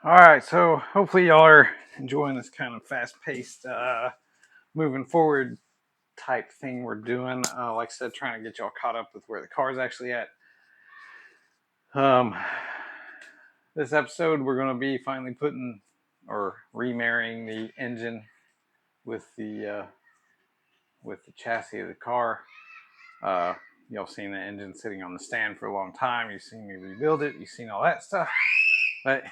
Alright, so hopefully y'all are enjoying this kind of fast-paced, moving forward type thing we're doing. Like I said, trying to get y'all caught up with where the car's actually at. This episode, we're going to be finally putting or remarrying the engine with the chassis of the car. Y'all seen the engine sitting on the stand for a long time. You've seen me rebuild it. You've seen all that stuff. But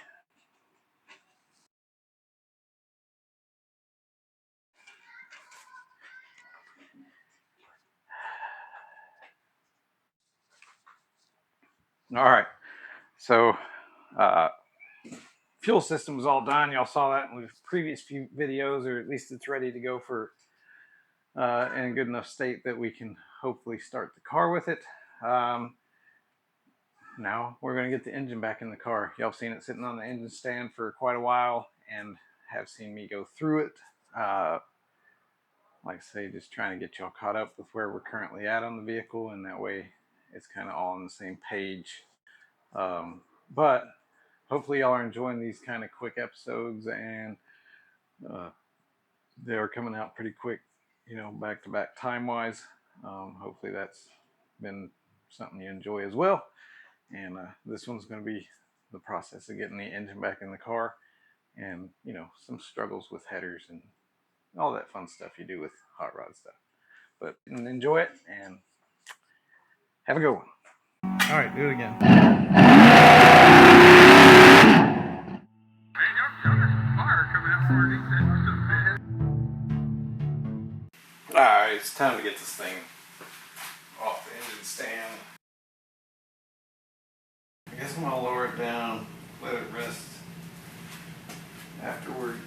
all right, so fuel system was all done. Y'all saw that in the previous few videos, or at least it's ready to go for in a good enough state that we can hopefully start the car with it. Now we're going to get the engine back in the car. Y'all seen it sitting on the engine stand for quite a while and have seen me go through it. Like I say, just trying to get y'all caught up with where we're currently at on the vehicle, and that way it's kind of all on the same page. But hopefully y'all are enjoying these kind of quick episodes, and they're coming out pretty quick, back to back time wise. Hopefully that's been something you enjoy as well. And this one's going to be the process of getting the engine back in the car, and some struggles with headers and all that fun stuff you do with hot rod stuff. But enjoy it and have a good one. All right, do it again. Alright, it's time to get this thing off the engine stand. I guess I'm going to lower it down, let it rest afterward.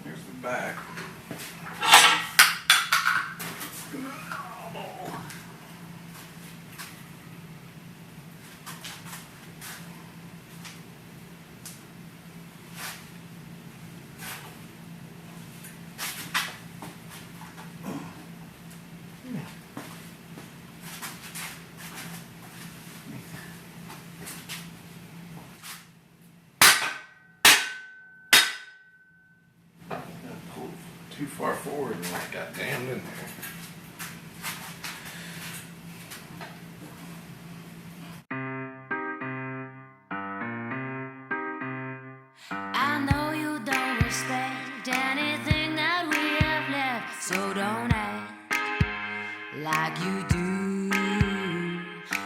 Here's the back. Too far forward and I got jammed in there. I know you don't respect anything that we have left, so don't act like you do.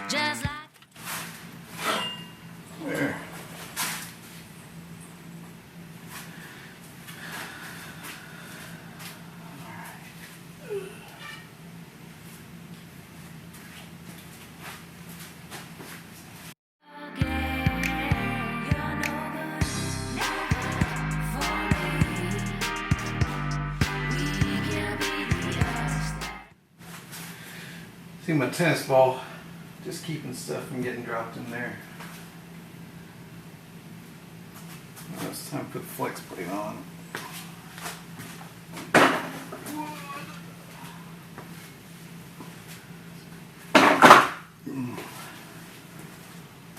Just like There. See my tennis ball, just keeping stuff from getting dropped in there. Now it's time to put the flex plate on.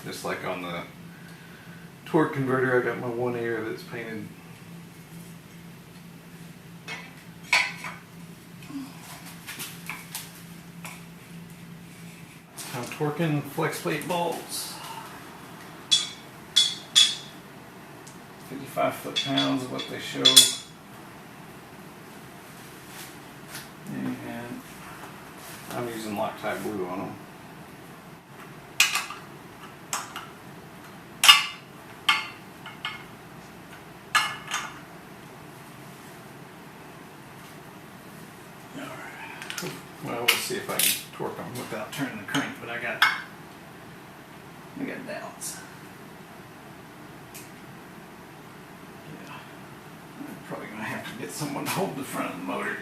Just like on the torque converter, I got my one ear that's painted. I'm torquing flex plate bolts. 55 foot-pounds is what they show. And I'm using Loctite glue on them. Well, we'll see if I can torque them without turning the crank, but I got doubts. Yeah, I'm probably gonna have to get someone to hold the front of the motor.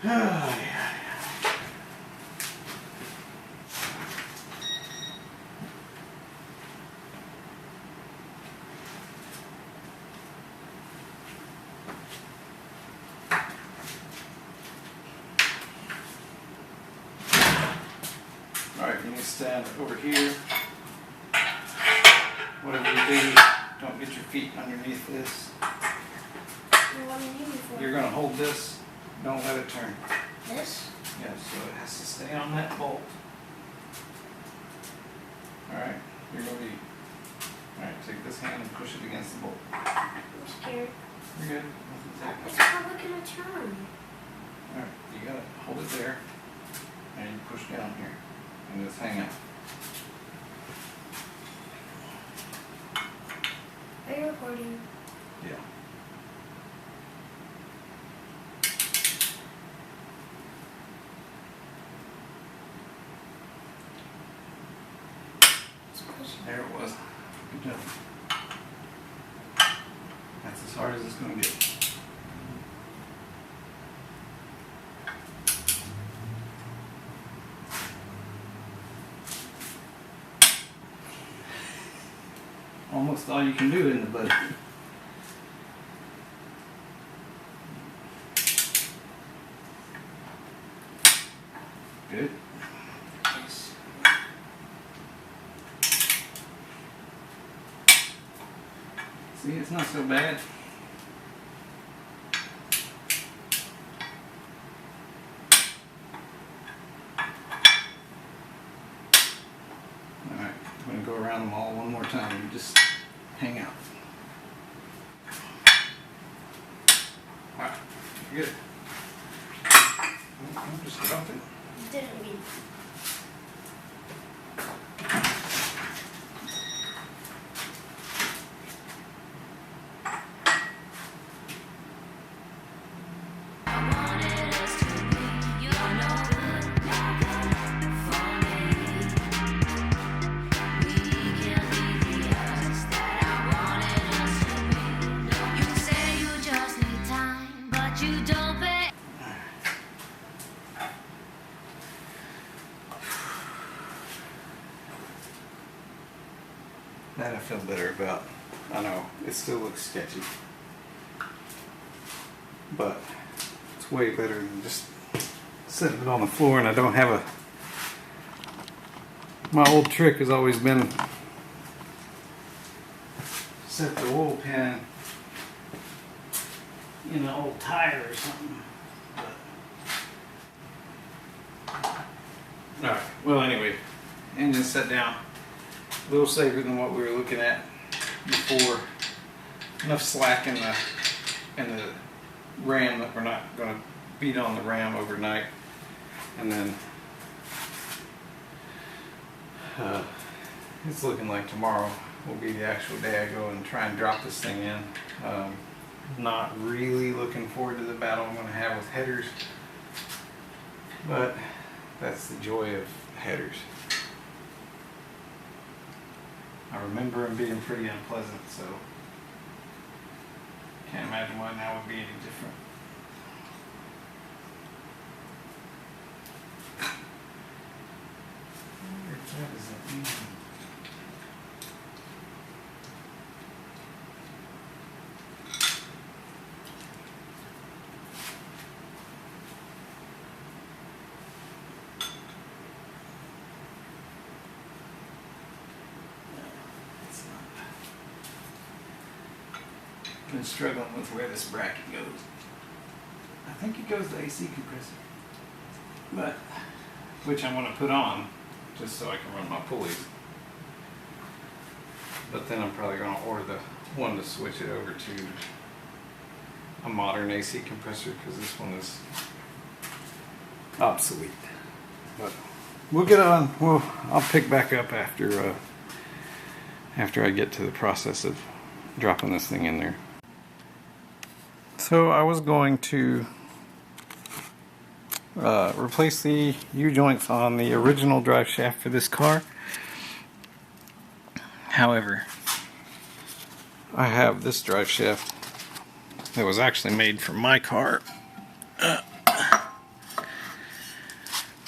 Oh, yeah. Alright, you need to stand over here. Whatever you do, don't get your feet underneath this. What do you need me for? You're going to hold this, don't let it turn. This? Yeah, so it has to stay on that bolt. Alright, you're going to be... Alright, take this hand and push it against the bolt. I'm scared. You're good. It's probably gonna turn. Alright, you got to hold it there, and you push down here, and just hang out. Are you recording? Yeah. It's pushing. There it was. Good job. That's as hard as it's going to get. Almost all you can do in the budget. Good. Yes. See, it's not so bad. Alright, I'm going to go around them all one more time. You just hang out. Alright, good. I'm just dumping. Didn't mean. That I feel better about. I know, it still looks sketchy. But it's way better than just setting it on the floor, and I don't have a... My old trick has always been set the oil pan in an old tire or something. Alright, well anyway, engine set down. A little safer than what we were looking at before. Enough slack in the ram that we're not going to beat on the ram overnight. And then it's looking like tomorrow will be the actual day I go and try and drop this thing in. Not really looking forward to the battle I'm going to have with headers, but that's the joy of headers. I remember them being pretty unpleasant, so can't imagine why now would be any different. What does that mean? Been struggling with where this bracket goes. I think it goes to AC compressor, but which I want to put on just so I can run my pulleys. But then I'm probably going to order the one to switch it over to a modern AC compressor because this one is obsolete. But we'll get on. Well, I'll pick back up after I get to the process of dropping this thing in there. So I was going to replace the U-joints on the original drive shaft for this car. However, I have this drive shaft that was actually made for my car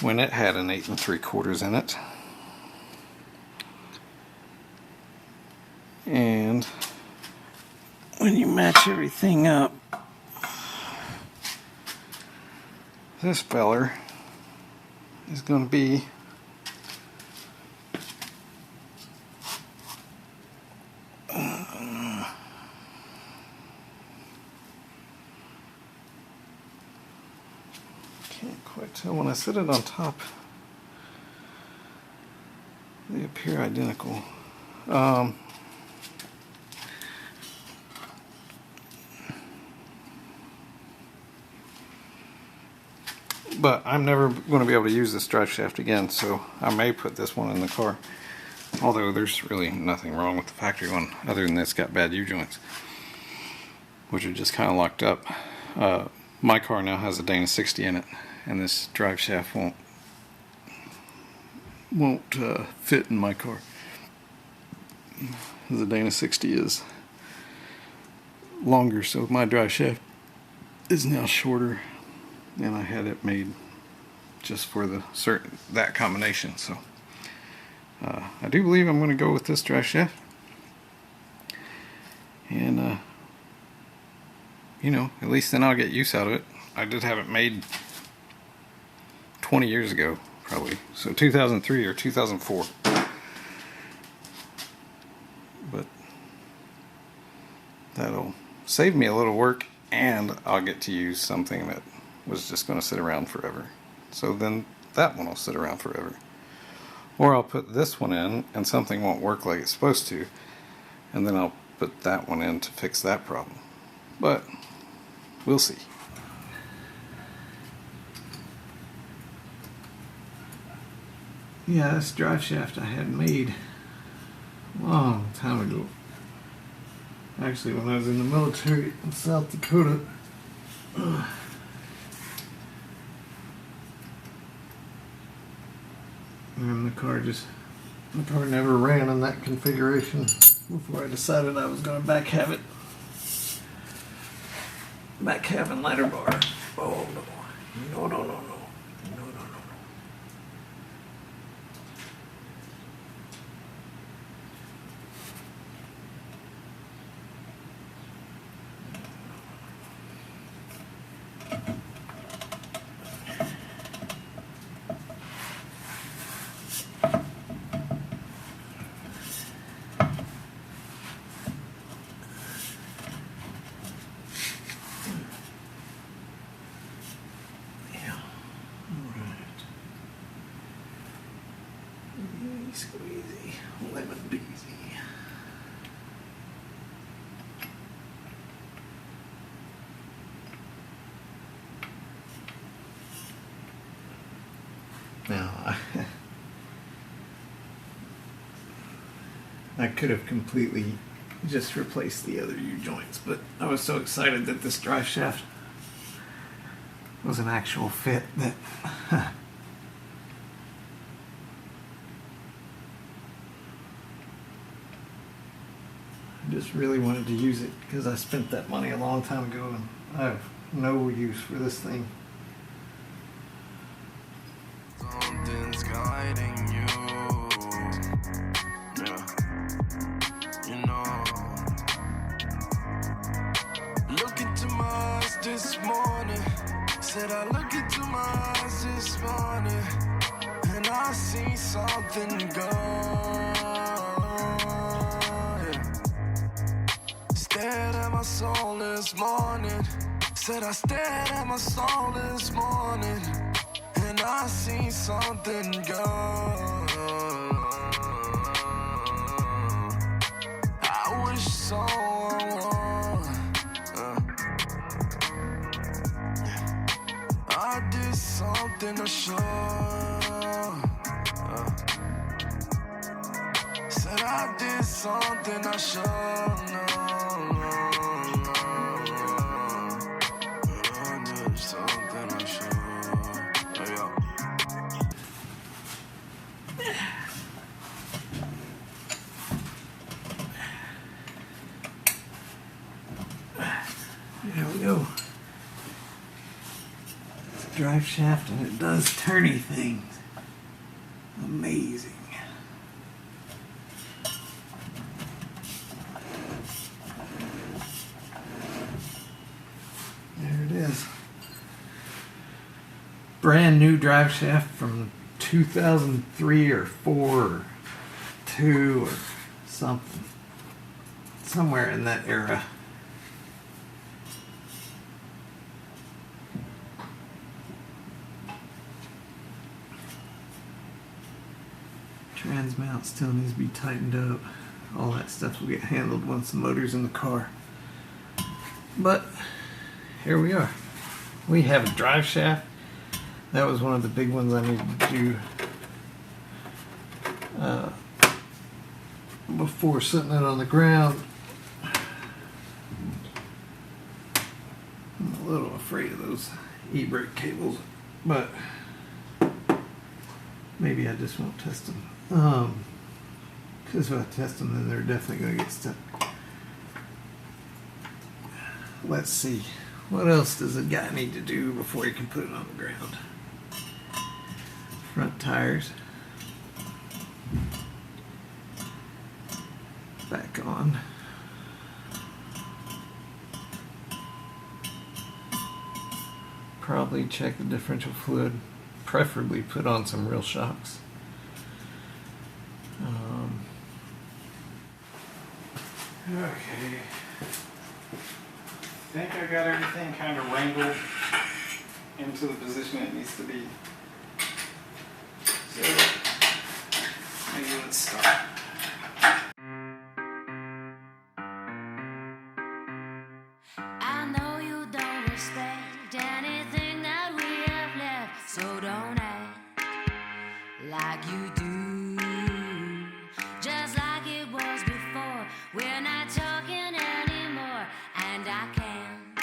when it had an 8 3/4 in it. And when you match everything up, this feller is going to be can't quite tell when I set it on top. They appear identical. But I'm never going to be able to use this drive shaft again, so I may put this one in the car. Although there's really nothing wrong with the factory one, other than it's got bad U-joints, which are just kind of locked up. My car now has a Dana 60 in it, and this drive shaft won't fit in my car. The Dana 60 is longer, so my drive shaft is now shorter, and I had it made just for that combination. So I do believe I'm going to go with this drive shaft, and you know, at least then I'll get use out of it. I did have it made 20 years ago, probably, so 2003 or 2004. But that'll save me a little work, and I'll get to use something that was just going to sit around forever. So then that one will sit around forever. Or I'll put this one in and something won't work like it's supposed to, and then I'll put that one in to fix that problem. But we'll see. Yeah, this drive shaft I had made a long time ago. Actually, when I was in the military in South Dakota. And the car never ran in that configuration before I decided I was going to back have in ladder bar. Oh no. No. Squeezy, lemon peasy. Now, I could have completely just replaced the other U-joints, but I was so excited that this drive shaft was an actual fit that just really wanted to use it because I spent that money a long time ago and I have no use for this thing. Something's guiding you, yeah, you know. Look into my eyes this morning, said I look into my eyes this morning, and I see something go. Stared at my soul this morning. Said I stared at my soul this morning, and I see something go. I wish someone I did something to show. Said I did something I should know. drive shaft, and it does turny things. Amazing. There it is. Brand new drive shaft from 2003 or 4 or 2 or something. Somewhere in that era. Trans mount still needs to be tightened up. All that stuff will get handled once the motor's in the car. But here we are. We have a drive shaft. That was one of the big ones I needed to do before setting it on the ground. I'm a little afraid of those e-brake cables, but maybe I just won't test them. Because if I test them, then they're definitely going to get stuck. Let's see. What else does a guy need to do before he can put it on the ground? Front tires. Back on. Probably check the differential fluid. Preferably put on some real shocks. Okay. I think I got everything kind of wrangled into the position it needs to be. So maybe let's start. I know you don't respect anything that we have left, so don't act like you do. Just like it was before, we're not talking anymore, and I can't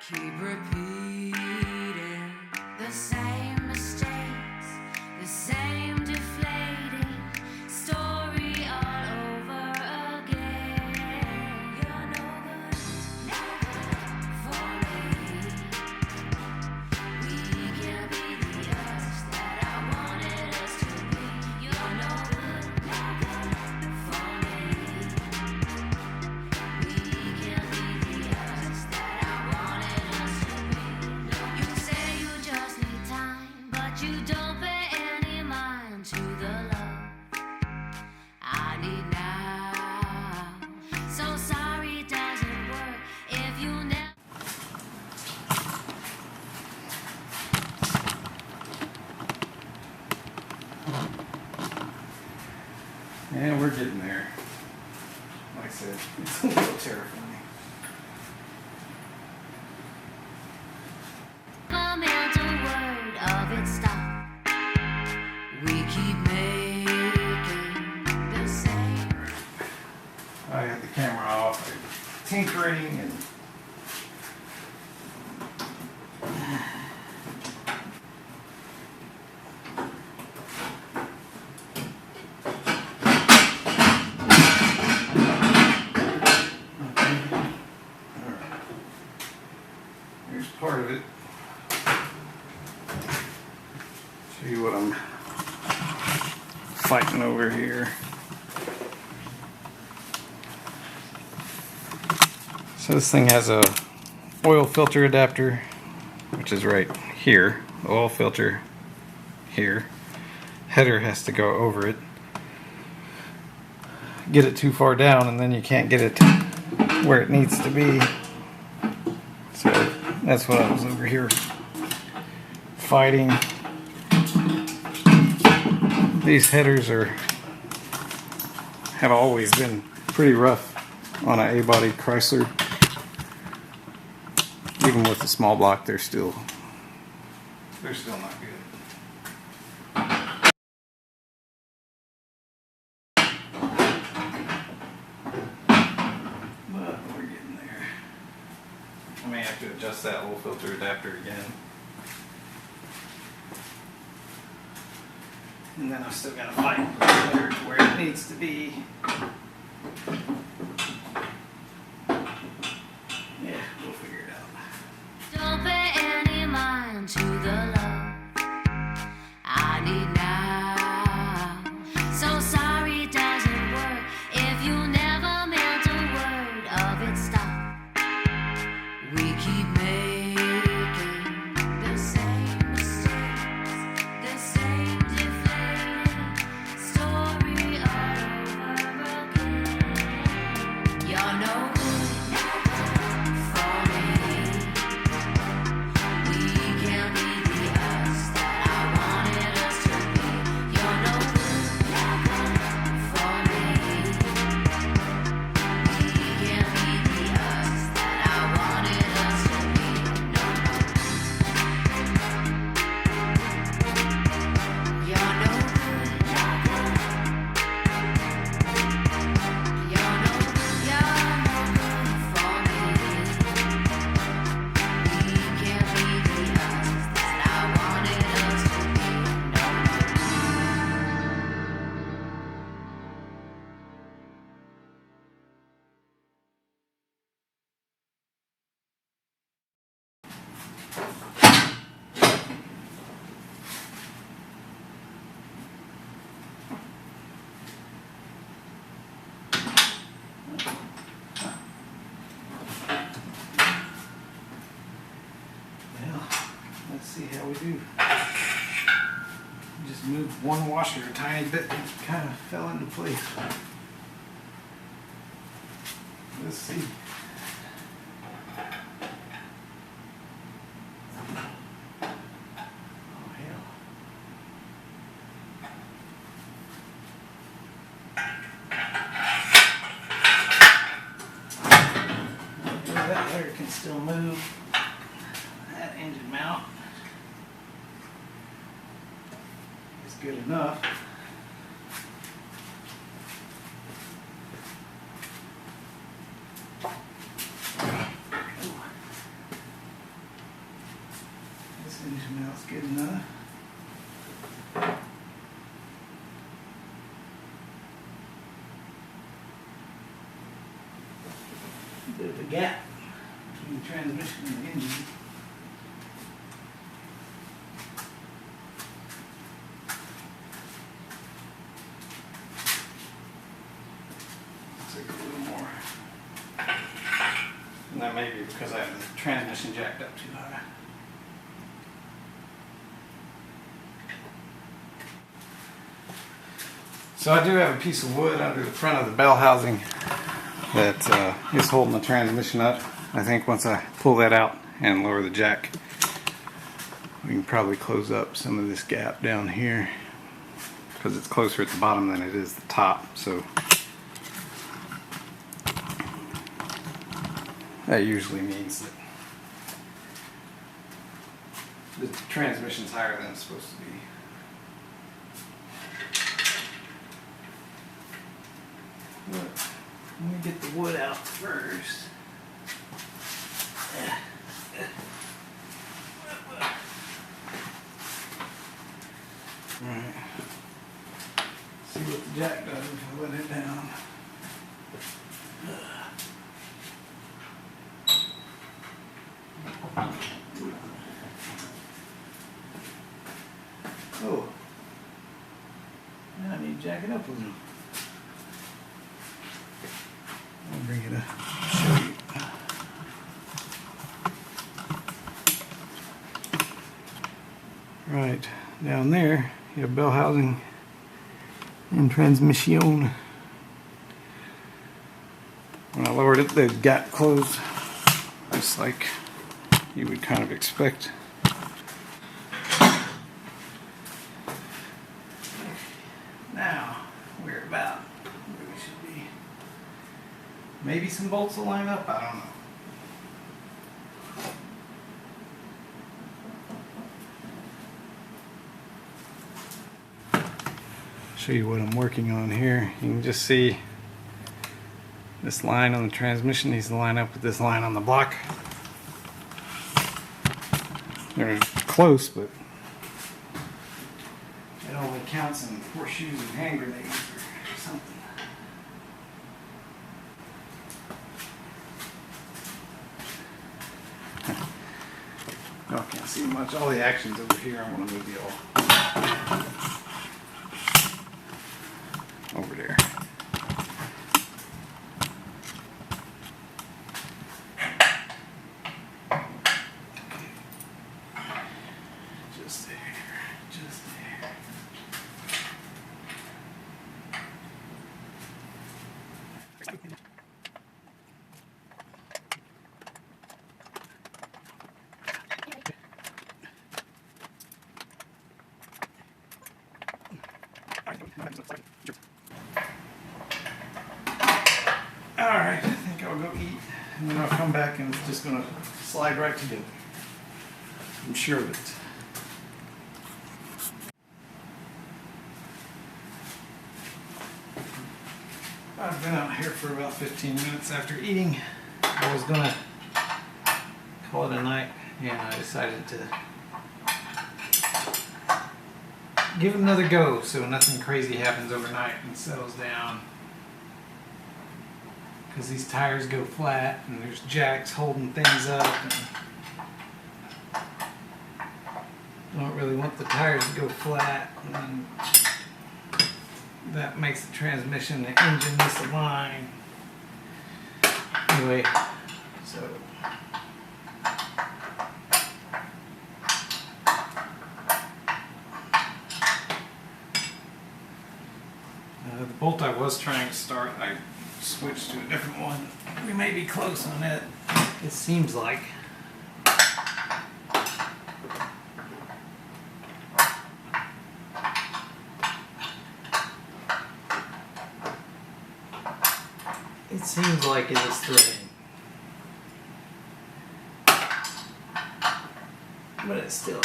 keep repeating the same mistakes, the same deflating story all over again. You're no good for me. We can be the us that I wanted us to be. You're no good for me. We can be the us that I wanted us to be. You say you just need time, but you don't pay any mind to the love I need now. So sorry it doesn't work if you never. And we're getting there. Like I said, it's a little terrifying. Meant a word of its stop. We keep making the same. I had the camera off, tinkering and here's part of it. Show you what I'm fighting over here. So this thing has a oil filter adapter, which is right here. The oil filter here. Header has to go over it. Get it too far down and then you can't get it where it needs to be. So that's what I was over here fighting. These headers have always been pretty rough on an A-body Chrysler. Even with the small block, they're still not good. But we're getting there. I may have to adjust that oil filter adapter again. And then I've still got to fight with the header to where it needs to be. Yeah, we'll figure it out. Don't pay any mind to too. Just moved one washer a tiny bit and it kind of fell into place. Let's see. Still move that engine mount is good enough. This engine mount's good enough. A bit of a gap between the transmission and the engine. Looks like a little more. And that may be because I have the transmission jacked up too high. So I do have a piece of wood under the front of the bell housing that is holding the transmission up. I think once I pull that out and lower the jack, we can probably close up some of this gap down here because it's closer at the bottom than it is the top. So that usually means that the transmission's higher than it's supposed to be. But let me get the wood out first. Alright. See what the jack does if I let it down. Oh. Now I need to jack it up a little. I'll bring it up. Show you. Right down there, you have bell housing and transmission. When I lowered it, the gap closed, just like you would kind of expect. Now we're about where we should be. Maybe some bolts will line up, I don't know. Show you what I'm working on here. You can just see this line on the transmission needs to line up with this line on the block. They're close, but it only counts in horseshoes and hand grenades or something. Y'all can't see much. All the action's over here. I want to move y'all over there. Just there. Just there. Alright, I think I'll go eat and then I'll come back and it's just going to slide right together. I'm sure of it. I've been out here for about 15 minutes after eating. I was going to call it a night and I decided to give it another go so nothing crazy happens overnight and settles down. Because these tires go flat and there's jacks holding things up and I don't really want the tires to go flat and that makes the transmission and the engine misalign. Anyway, so The bolt I was trying to start, I switched to a different one. We may be close on it. It seems like. It seems like it is threading. But it's still,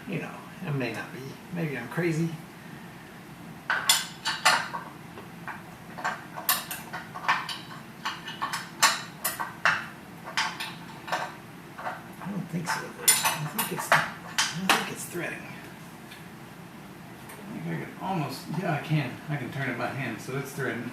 you know, it may not be. Maybe I'm crazy. I don't think so. I think it's threading. I think I can almost, yeah, I can turn it by hand, so it's threading.